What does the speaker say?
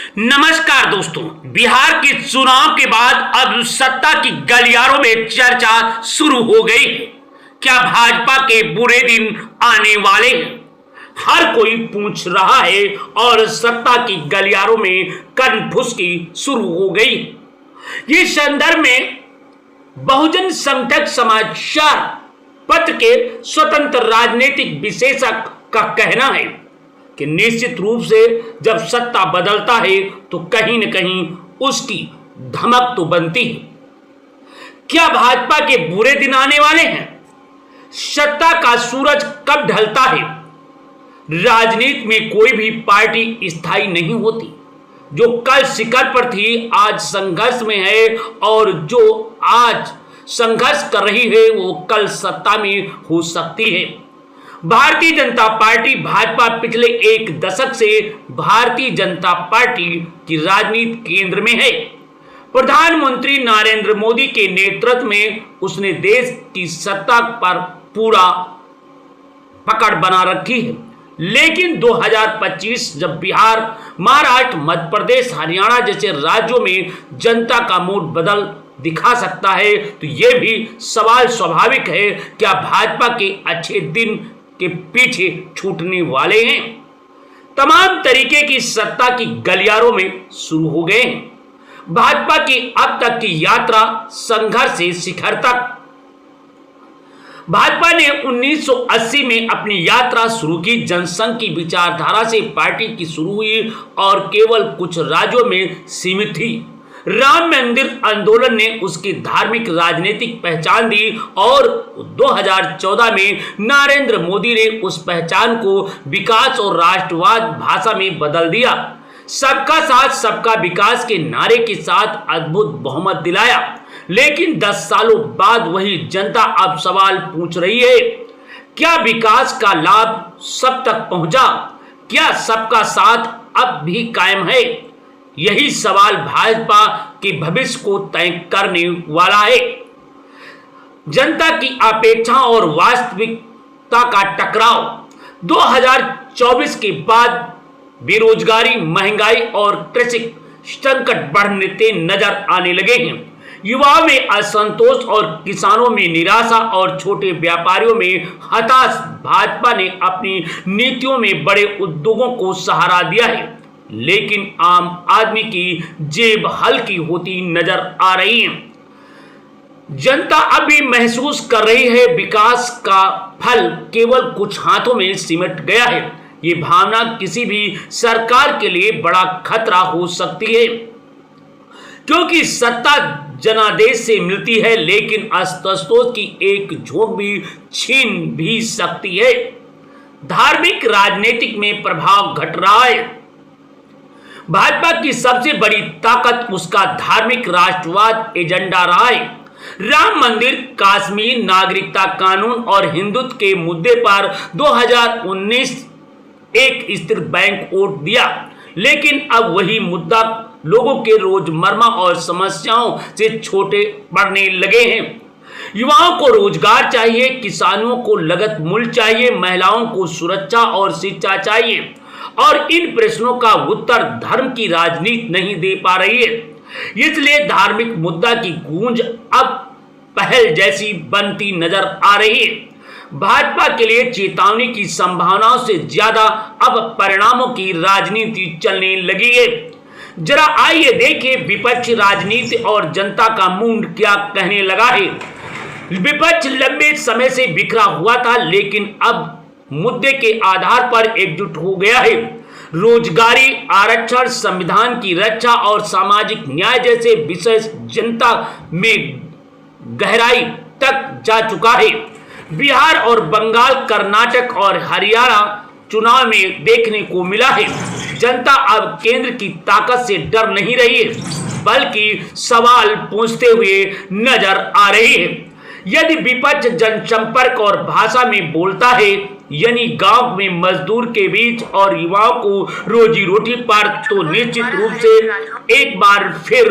नमस्कार दोस्तों, बिहार के चुनाव के बाद अब सत्ता की गलियारों में चर्चा शुरू हो गई। क्या भाजपा के बुरे दिन आने वाले हैं? हर कोई पूछ रहा है और सत्ता की गलियारों में कनफुसकी शुरू हो गई। ये संदर्भ में बहुजन समर्थक समाचार पत्र के स्वतंत्र राजनीतिक विशेषज्ञ का कहना है कि निश्चित रूप से जब सत्ता बदलता है तो कहीं न कहीं उसकी धमक तो बनती है। क्या भाजपा के बुरे दिन आने वाले हैं? सत्ता का सूरज कब ढलता है? राजनीति में कोई भी पार्टी स्थायी नहीं होती। जो कल शिखर पर थी आज संघर्ष में है, और जो आज संघर्ष कर रही है वो कल सत्ता में हो सकती है। भारतीय जनता पार्टी भाजपा पिछले एक दशक से भारतीय जनता पार्टी की राजनीति केंद्र में है। प्रधानमंत्री नरेंद्र मोदी के नेतृत्व में उसने देश की सत्ता पर पूरा पकड़ बना रखी है। लेकिन 2025 जब बिहार, महाराष्ट्र, मध्य प्रदेश, हरियाणा जैसे राज्यों में जनता का मूड बदल दिखा सकता है, तो यह भी सवाल स्वाभाविक है, क्या भाजपा के अच्छे दिन के पीछे छूटने वाले हैं? तमाम तरीके की सत्ता की गलियारों में शुरू हो गए हैं। भाजपा की अब तक की यात्रा संघर्ष से शिखर तक। भाजपा ने 1980 में अपनी यात्रा शुरू की। जनसंघ की विचारधारा से पार्टी की शुरू हुई और केवल कुछ राज्यों में सीमित थी। राम मंदिर आंदोलन ने उसकी धार्मिक राजनीतिक पहचान दी और 2014 में नरेंद्र मोदी ने उस पहचान को विकास और राष्ट्रवाद भाषा में बदल दिया। सबका साथ सबका विकास के नारे के साथ अद्भुत बहुमत दिलाया। लेकिन 10 सालों बाद वही जनता अब सवाल पूछ रही है, क्या विकास का लाभ सब तक पहुंचा? क्या सबका साथ अब भी कायम है? यही सवाल भाजपा के भविष्य को तय करने वाला है। जनता की अपेक्षा और वास्तविकता का टकराव। 2024 के बाद बेरोजगारी, महंगाई और कृषि संकट बढ़ते नजर आने लगे हैं। युवाओं में असंतोष और किसानों में निराशा और छोटे व्यापारियों में हताश। भाजपा ने अपनी नीतियों में बड़े उद्योगों को सहारा दिया है, लेकिन आम आदमी की जेब हल्की होती नजर आ रही है। जनता अभी महसूस कर रही है विकास का फल केवल कुछ हाथों में सिमट गया है। ये भावना किसी भी सरकार के लिए बड़ा खतरा हो सकती है, क्योंकि सत्ता जनादेश से मिलती है, लेकिन असंतोष की एक झोंक भी छीन भी सकती है। धार्मिक राजनीतिक में प्रभाव घट रहा है। भाजपा की सबसे बड़ी ताकत उसका धार्मिक राष्ट्रवाद एजेंडा रहा है। राम मंदिर, कश्मीर, नागरिकता कानून और हिंदुत्व के मुद्दे पर 2019 एक स्थिर बैंक वोट दिया, लेकिन अब वही मुद्दा लोगों के रोजमर्रा और समस्याओं से छोटे पड़ने लगे हैं। युवाओं को रोजगार चाहिए, किसानों को लागत मूल्य चाहिए, महिलाओं को सुरक्षा और शिक्षा चाहिए, और इन प्रश्नों का उत्तर धर्म की राजनीति नहीं दे पा रही है। इसलिए धार्मिक मुद्दा की गूंज अब पहल जैसी बनती नजर आ रही है। भाजपा के लिए चेतावनी की संभावनाओं से ज्यादा अब परिणामों की राजनीति चलने लगी है। जरा आइए देखें विपक्ष राजनीति और जनता का मूड क्या कहने लगा है। विपक्ष लंबे समय से बिखरा हुआ था, लेकिन अब मुद्दे के आधार पर एकजुट हो गया है। रोजगारी, आरक्षण, संविधान की रक्षा और सामाजिक न्याय जैसे विषय जनता में गहराई तक जा चुका है। बिहार और बंगाल, कर्नाटक और हरियाणा चुनाव में देखने को मिला है। जनता अब केंद्र की ताकत से डर नहीं रही है, बल्कि सवाल पूछते हुए नजर आ रही है। यदि विपक्ष जनसंपर्क और भाषा में बोलता है, यानी गांव में मजदूर के बीच और युवाओं को रोजी रोटी पर, तो निश्चित रूप से एक बार फिर